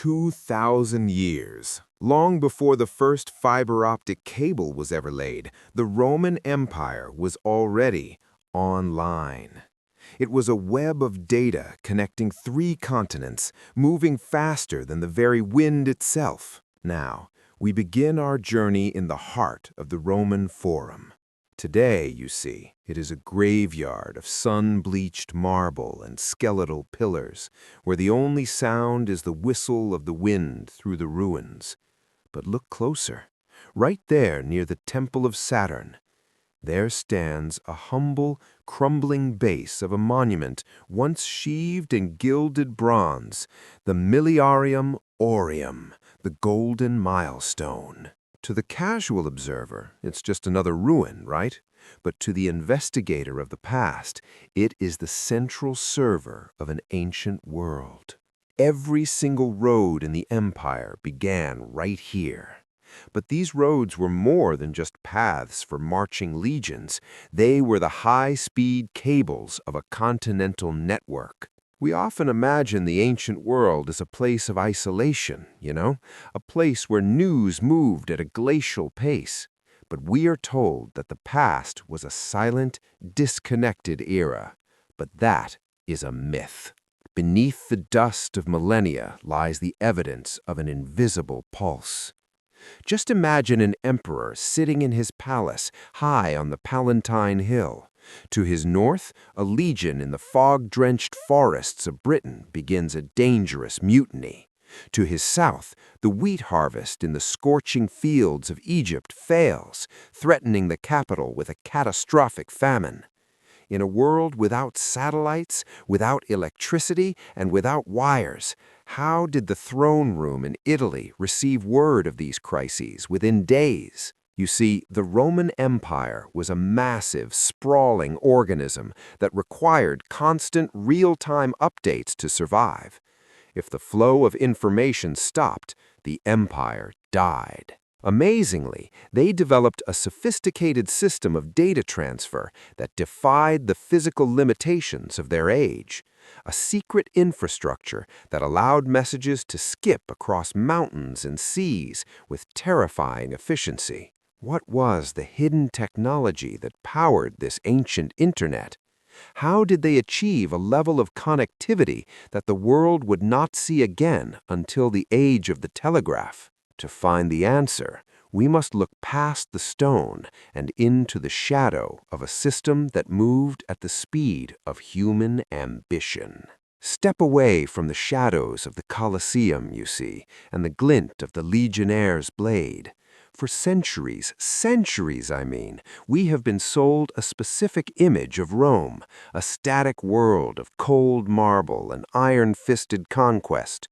2,000 years. Long before the first fiber optic cable was ever laid, the Roman Empire was already online. It was a web of data connecting 3 continents, moving faster than the very wind itself. Now, we begin our journey in the heart of the Roman Forum. Today, you see, it is a graveyard of sun-bleached marble and skeletal pillars, where the only sound is the whistle of the wind through the ruins. But look closer. Right there near the Temple of Saturn, there stands a humble, crumbling base of a monument once sheathed in gilded bronze, the Miliarium Aureum, the golden milestone. To the casual observer, it's just another ruin, right? But to the investigator of the past, it is the central server of an ancient world. Every single road in the empire began right here. But these roads were more than just paths for marching legions. They were the high-speed cables of a continental network. We often imagine the ancient world as a place of isolation, a place where news moved at a glacial pace. But we are told that the past was a silent, disconnected era. But that is a myth. Beneath the dust of millennia lies the evidence of an invisible pulse. Just imagine an emperor sitting in his palace high on the Palatine Hill. To his north, a legion in the fog-drenched forests of Britain begins a dangerous mutiny. To his south, the wheat harvest in the scorching fields of Egypt fails, threatening the capital with a catastrophic famine. In a world without satellites, without electricity, and without wires, how did the throne room in Italy receive word of these crises within days? You see, the Roman Empire was a massive, sprawling organism that required constant, real-time updates to survive. If the flow of information stopped, the empire died. Amazingly, they developed a sophisticated system of data transfer that defied the physical limitations of their age. A secret infrastructure that allowed messages to skip across mountains and seas with terrifying efficiency. What was the hidden technology that powered this ancient internet? How did they achieve a level of connectivity that the world would not see again until the age of the telegraph? To find the answer, we must look past the stone and into the shadow of a system that moved at the speed of human ambition. Step away from the shadows of the Colosseum, you see, and the glint of the legionnaire's blade. For centuries, we have been sold a specific image of Rome, a static world of cold marble and iron-fisted conquest.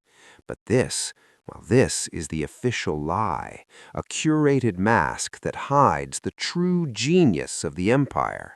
But this is the official lie, a curated mask that hides the true genius of the empire.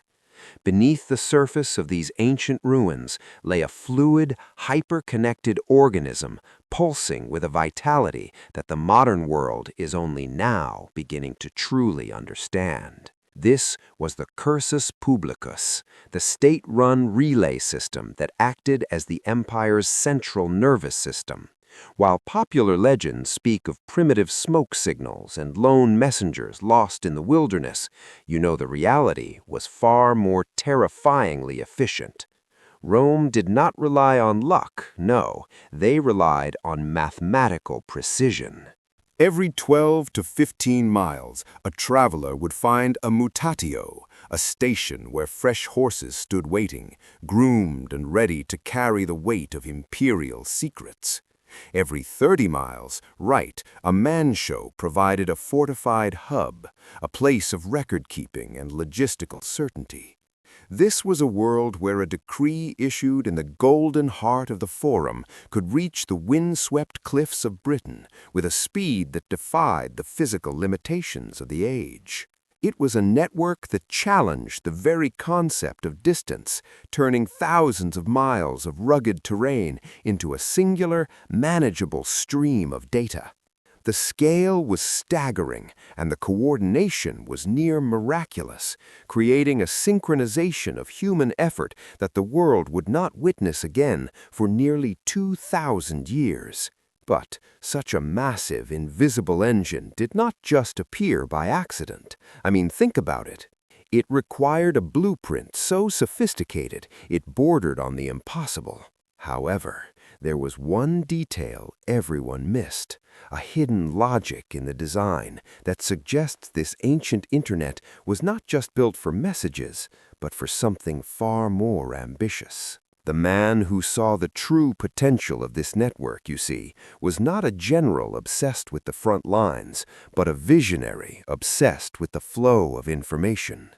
Beneath the surface of these ancient ruins lay a fluid, hyper-connected organism pulsing with a vitality that the modern world is only now beginning to truly understand. This was the cursus publicus, the state-run relay system that acted as the empire's central nervous system. While popular legends speak of primitive smoke signals and lone messengers lost in the wilderness, the reality was far more terrifyingly efficient. Rome did not rely on luck, no, they relied on mathematical precision. Every 12 to 15 miles, a traveler would find a mutatio, a station where fresh horses stood waiting, groomed and ready to carry the weight of imperial secrets. Every 30 miles, a man-show provided a fortified hub, a place of record-keeping and logistical certainty. This was a world where a decree issued in the golden heart of the Forum could reach the wind-swept cliffs of Britain with a speed that defied the physical limitations of the age. It was a network that challenged the very concept of distance, turning thousands of miles of rugged terrain into a singular, manageable stream of data. The scale was staggering, and the coordination was near miraculous, creating a synchronization of human effort that the world would not witness again for nearly 2,000 years. But such a massive, invisible engine did not just appear by accident. I mean, think about it. It required a blueprint so sophisticated it bordered on the impossible. However, there was one detail everyone missed, a hidden logic in the design that suggests this ancient internet was not just built for messages, but for something far more ambitious. The man who saw the true potential of this network, you see, was not a general obsessed with the front lines, but a visionary obsessed with the flow of information.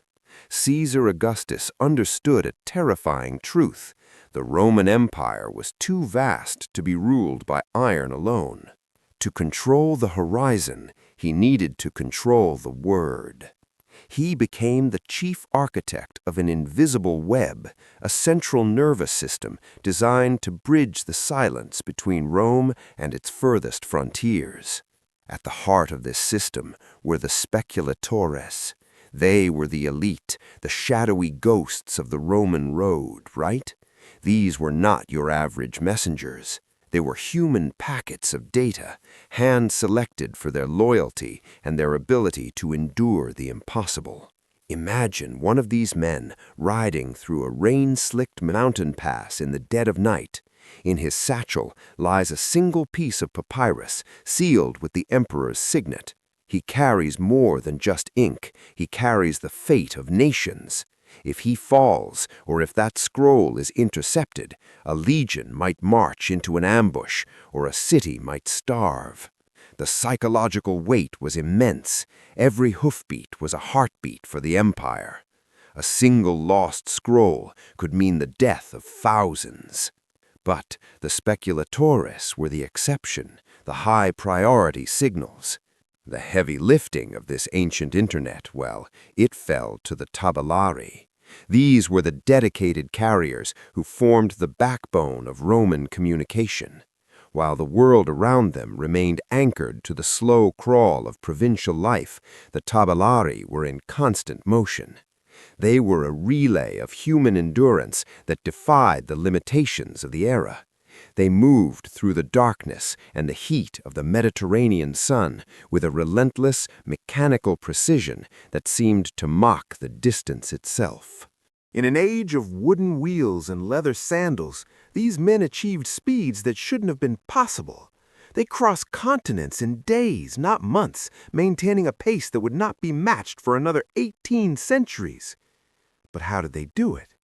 Caesar Augustus understood a terrifying truth. The Roman Empire was too vast to be ruled by iron alone. To control the horizon, he needed to control the word. He became the chief architect of an invisible web, a central nervous system designed to bridge the silence between Rome and its furthest frontiers. At the heart of this system were the speculatores. They were the elite, the shadowy ghosts of the Roman road, right? These were not your average messengers. They were human packets of data, hand-selected for their loyalty and their ability to endure the impossible. Imagine one of these men riding through a rain-slicked mountain pass in the dead of night. In his satchel lies a single piece of papyrus sealed with the emperor's signet. He carries more than just ink. He carries the fate of nations. If he falls, or if that scroll is intercepted, a legion might march into an ambush, or a city might starve. The psychological weight was immense. Every hoofbeat was a heartbeat for the empire. A single lost scroll could mean the death of thousands. But the speculatores were the exception, the high-priority signals. The heavy lifting of this ancient internet, well, it fell to the tabellari. These were the dedicated carriers who formed the backbone of Roman communication, while the world around them remained anchored to the slow crawl of provincial life. The tabellari were in constant motion. They were a relay of human endurance that defied the limitations of the era. They moved through the darkness and the heat of the Mediterranean sun with a relentless, mechanical precision that seemed to mock the distance itself. In an age of wooden wheels and leather sandals, these men achieved speeds that shouldn't have been possible. They crossed continents in days, not months, maintaining a pace that would not be matched for another 18 centuries. But how did they do it?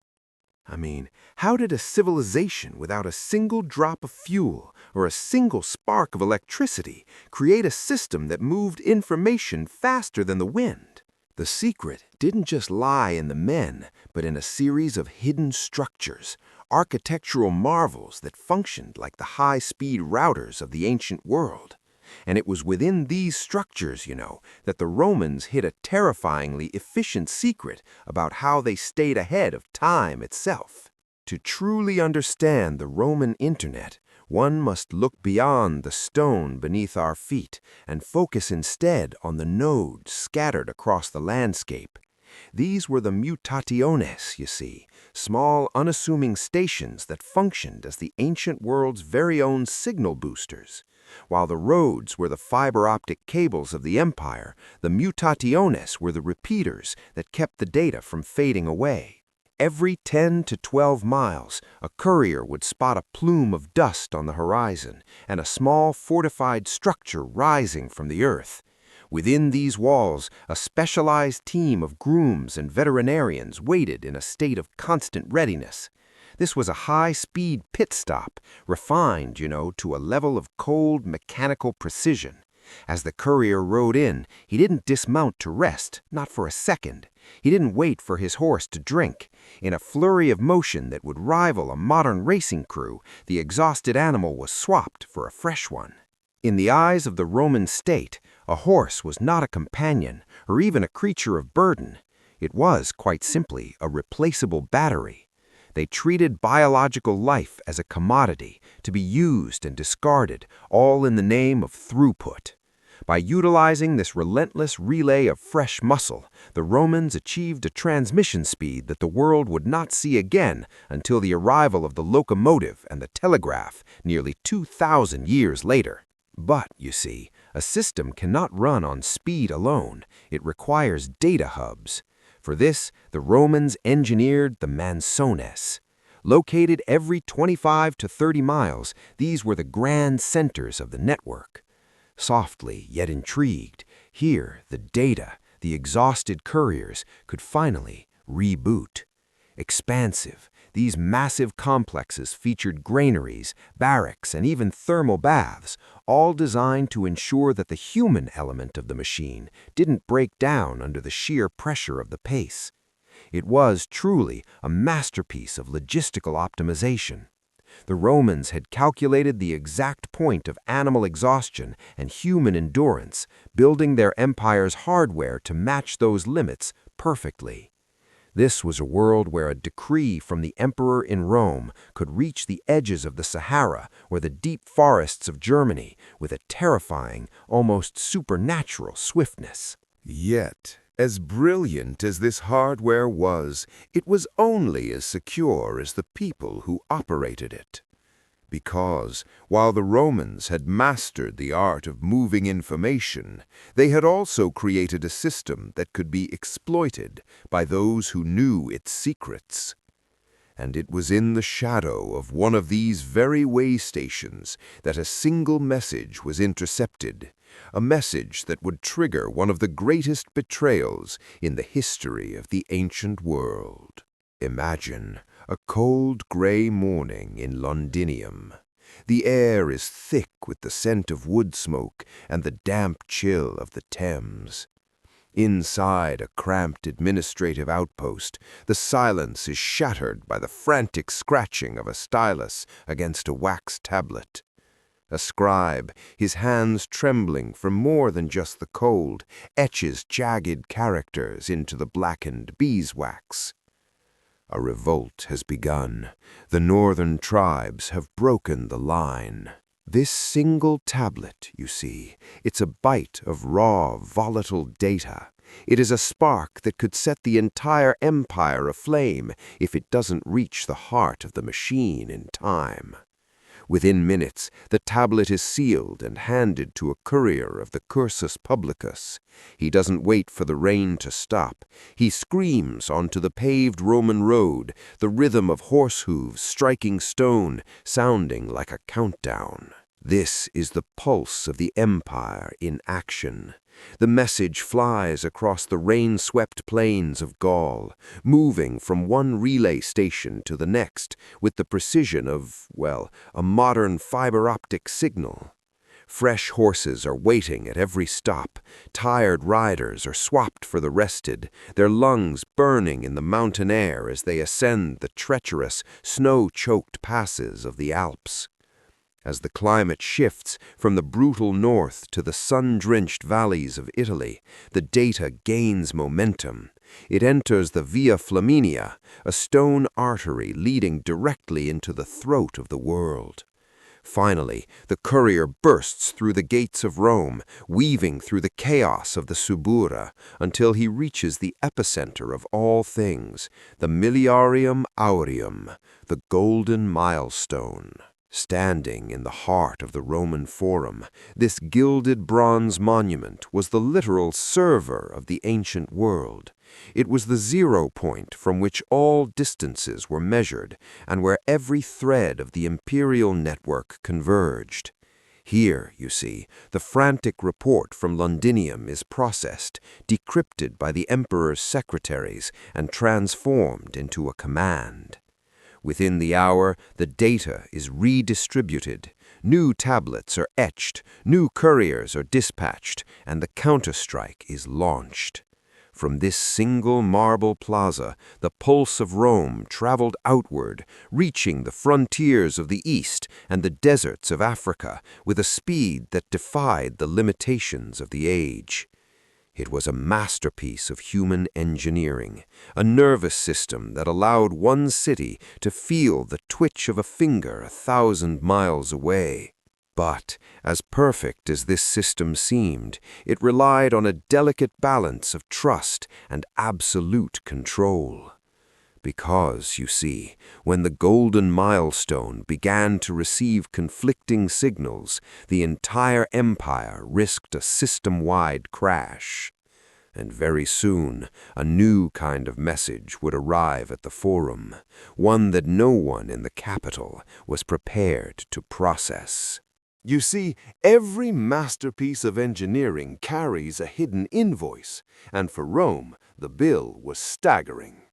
I mean, how did a civilization without a single drop of fuel or a single spark of electricity create a system that moved information faster than the wind? The secret didn't just lie in the men, but in a series of hidden structures, architectural marvels that functioned like the high-speed routers of the ancient world. And it was within these structures, that the Romans hid a terrifyingly efficient secret about how they stayed ahead of time itself. To truly understand the Roman internet, one must look beyond the stone beneath our feet and focus instead on the nodes scattered across the landscape. These were the mutationes, you see, small, unassuming stations that functioned as the ancient world's very own signal boosters. While the roads were the fiber-optic cables of the empire, the mutationes were the repeaters that kept the data from fading away. Every 10 to 12 miles, a courier would spot a plume of dust on the horizon and a small fortified structure rising from the earth. Within these walls, a specialized team of grooms and veterinarians waited in a state of constant readiness. This was a high-speed pit stop, refined, to a level of cold, mechanical precision. As the courier rode in, he didn't dismount to rest, not for a second. He didn't wait for his horse to drink. In a flurry of motion that would rival a modern racing crew, the exhausted animal was swapped for a fresh one. In the eyes of the Roman state, a horse was not a companion or even a creature of burden. It was, quite simply, a replaceable battery. They treated biological life as a commodity to be used and discarded, all in the name of throughput. By utilizing this relentless relay of fresh muscle, the Romans achieved a transmission speed that the world would not see again until the arrival of the locomotive and the telegraph nearly 2,000 years later. But, you see, a system cannot run on speed alone. It requires data hubs. For this, the Romans engineered the mansones. Located every 25 to 30 miles, these were the grand centers of the network. Softly, yet intrigued, here the data, the exhausted couriers, could finally reboot. Expansive, these massive complexes featured granaries, barracks, and even thermal baths, all designed to ensure that the human element of the machine didn't break down under the sheer pressure of the pace. It was truly a masterpiece of logistical optimization. The Romans had calculated the exact point of animal exhaustion and human endurance, building their empire's hardware to match those limits perfectly. This was a world where a decree from the emperor in Rome could reach the edges of the Sahara or the deep forests of Germany with a terrifying, almost supernatural swiftness. Yet, as brilliant as this hardware was, it was only as secure as the people who operated it. Because, while the Romans had mastered the art of moving information, they had also created a system that could be exploited by those who knew its secrets. And it was in the shadow of one of these very way stations that a single message was intercepted, a message that would trigger one of the greatest betrayals in the history of the ancient world. Imagine a cold gray morning in Londinium. The air is thick with the scent of wood smoke and the damp chill of the Thames. Inside a cramped administrative outpost, the silence is shattered by the frantic scratching of a stylus against a wax tablet. A scribe, his hands trembling from more than just the cold, etches jagged characters into the blackened beeswax. A revolt has begun. The northern tribes have broken the line. This single tablet, you see, it's a bite of raw, volatile data. It is a spark that could set the entire empire aflame if it doesn't reach the heart of the machine in time. Within minutes, the tablet is sealed and handed to a courier of the cursus publicus. He doesn't wait for the rain to stop. He screams onto the paved Roman road, the rhythm of horse hooves striking stone, sounding like a countdown. This is the pulse of the empire in action. The message flies across the rain-swept plains of Gaul, moving from one relay station to the next with the precision of, well, a modern fiber-optic signal. Fresh horses are waiting at every stop. Tired riders are swapped for the rested, their lungs burning in the mountain air as they ascend the treacherous, snow-choked passes of the Alps. As the climate shifts from the brutal north to the sun-drenched valleys of Italy, the data gains momentum. It enters the Via Flaminia, a stone artery leading directly into the throat of the world. Finally, the courier bursts through the gates of Rome, weaving through the chaos of the Subura, until he reaches the epicenter of all things, the Miliarium Aureum, the golden milestone. Standing in the heart of the Roman Forum, this gilded bronze monument was the literal server of the ancient world. It was the 0 point from which all distances were measured and where every thread of the imperial network converged. Here, you see, the frantic report from Londinium is processed, decrypted by the emperor's secretaries, and transformed into a command. Within the hour, the data is redistributed. New tablets are etched, new couriers are dispatched, and the counterstrike is launched. From this single marble plaza, the pulse of Rome traveled outward, reaching the frontiers of the East and the deserts of Africa with a speed that defied the limitations of the age. It was a masterpiece of human engineering, a nervous system that allowed one city to feel the twitch of a finger 1,000 miles away. But, as perfect as this system seemed, it relied on a delicate balance of trust and absolute control. Because, you see, when the golden milestone began to receive conflicting signals, the entire empire risked a system-wide crash. And very soon, a new kind of message would arrive at the forum, one that no one in the capital was prepared to process. You see, every masterpiece of engineering carries a hidden invoice, and for Rome, the bill was staggering.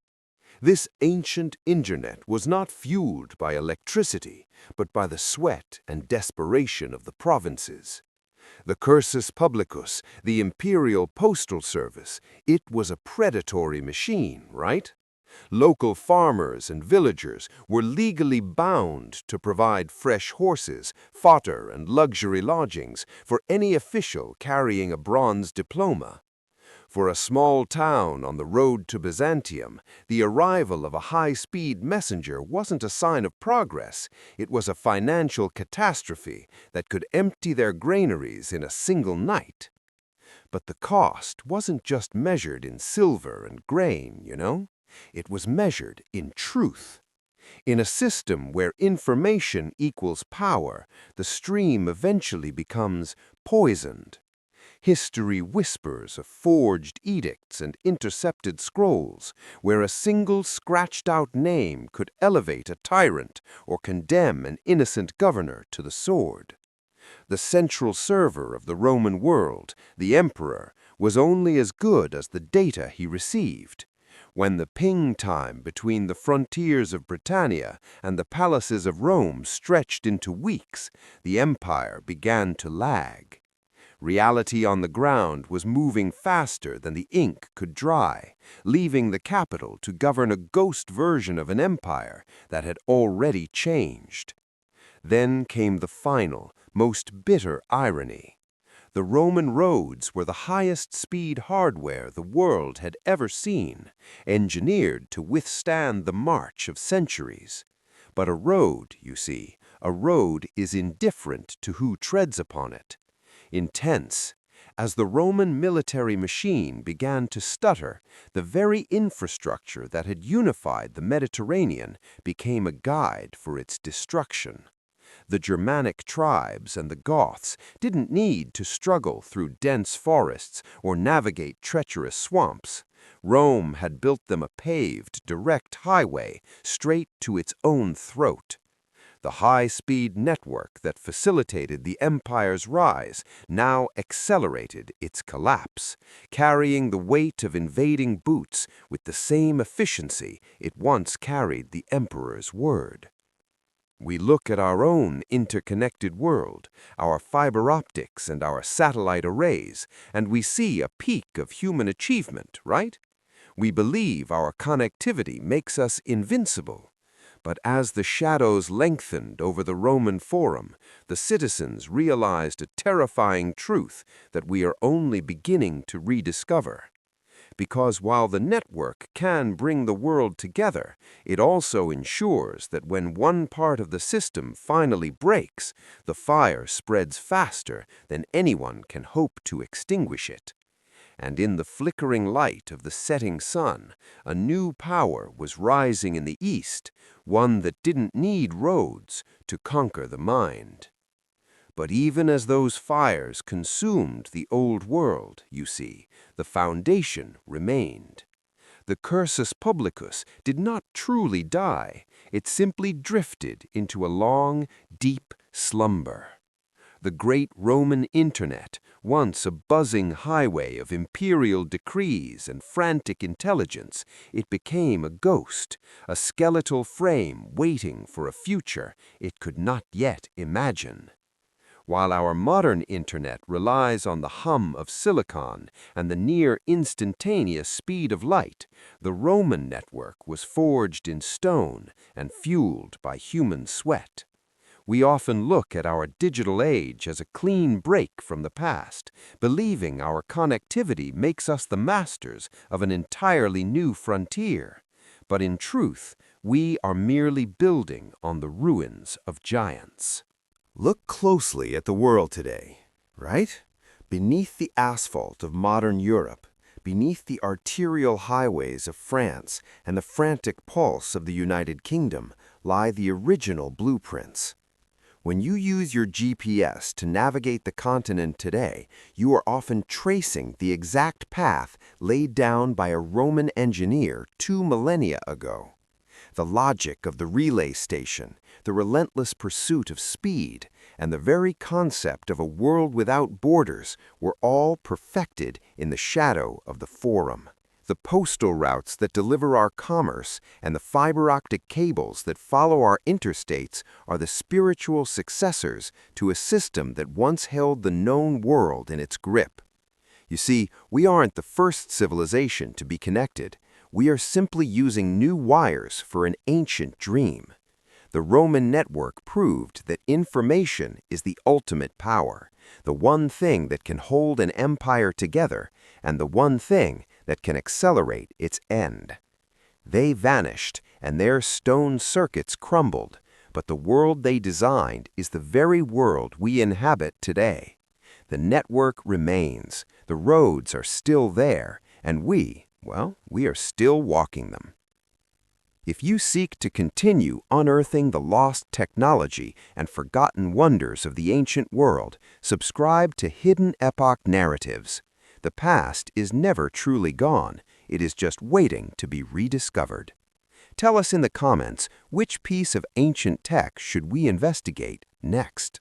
This ancient internet was not fueled by electricity, but by the sweat and desperation of the provinces. The cursus publicus, the imperial postal service, it was a predatory machine, right? Local farmers and villagers were legally bound to provide fresh horses, fodder, and luxury lodgings for any official carrying a bronze diploma. For a small town on the road to Byzantium, the arrival of a high-speed messenger wasn't a sign of progress, it was a financial catastrophe that could empty their granaries in a single night. But the cost wasn't just measured in silver and grain, you know? It was measured in truth. In a system where information equals power, the stream eventually becomes poisoned. History whispers of forged edicts and intercepted scrolls, where a single scratched-out name could elevate a tyrant or condemn an innocent governor to the sword. The central server of the Roman world, the emperor, was only as good as the data he received. When the ping time between the frontiers of Britannia and the palaces of Rome stretched into weeks, the empire began to lag. Reality on the ground was moving faster than the ink could dry, leaving the capital to govern a ghost version of an empire that had already changed. Then came the final, most bitter irony. The Roman roads were the highest-speed hardware the world had ever seen, engineered to withstand the march of centuries. But a road, you see, a road is indifferent to who treads upon it. Intense. As the Roman military machine began to stutter, the very infrastructure that had unified the Mediterranean became a guide for its destruction. The Germanic tribes and the Goths didn't need to struggle through dense forests or navigate treacherous swamps. Rome had built them a paved, direct highway straight to its own throat. The high-speed network that facilitated the empire's rise now accelerated its collapse, carrying the weight of invading boots with the same efficiency it once carried the emperor's word. We look at our own interconnected world, our fiber optics and our satellite arrays, and we see a peak of human achievement, right? We believe our connectivity makes us invincible. But as the shadows lengthened over the Roman Forum, the citizens realized a terrifying truth that we are only beginning to rediscover. Because while the network can bring the world together, it also ensures that when one part of the system finally breaks, the fire spreads faster than anyone can hope to extinguish it. And in the flickering light of the setting sun, a new power was rising in the east, one that didn't need roads to conquer the mind. But even as those fires consumed the old world, you see, the foundation remained. The cursus publicus did not truly die, it simply drifted into a long, deep slumber. The great Roman internet, once a buzzing highway of imperial decrees and frantic intelligence, it became a ghost, a skeletal frame waiting for a future it could not yet imagine. While our modern internet relies on the hum of silicon and the near instantaneous speed of light, the Roman network was forged in stone and fueled by human sweat. We often look at our digital age as a clean break from the past, believing our connectivity makes us the masters of an entirely new frontier. But in truth, we are merely building on the ruins of giants. Look closely at the world today, right? Beneath the asphalt of modern Europe, beneath the arterial highways of France and the frantic pulse of the United Kingdom, lie the original blueprints. When you use your GPS to navigate the continent today, you are often tracing the exact path laid down by a Roman engineer 2 millennia ago. The logic of the relay station, the relentless pursuit of speed, and the very concept of a world without borders were all perfected in the shadow of the Forum. The postal routes that deliver our commerce and the fiber optic cables that follow our interstates are the spiritual successors to a system that once held the known world in its grip. You see, we aren't the first civilization to be connected. We are simply using new wires for an ancient dream. The Roman network proved that information is the ultimate power, the one thing that can hold an empire together, and the one thing that can accelerate its end. They vanished, and their stone circuits crumbled, but the world they designed is the very world we inhabit today. The network remains, the roads are still there, and we are still walking them. If you seek to continue unearthing the lost technology and forgotten wonders of the ancient world, subscribe to Hidden Epoch Narratives. The past is never truly gone, it is just waiting to be rediscovered. Tell us in the comments which piece of ancient tech should we investigate next.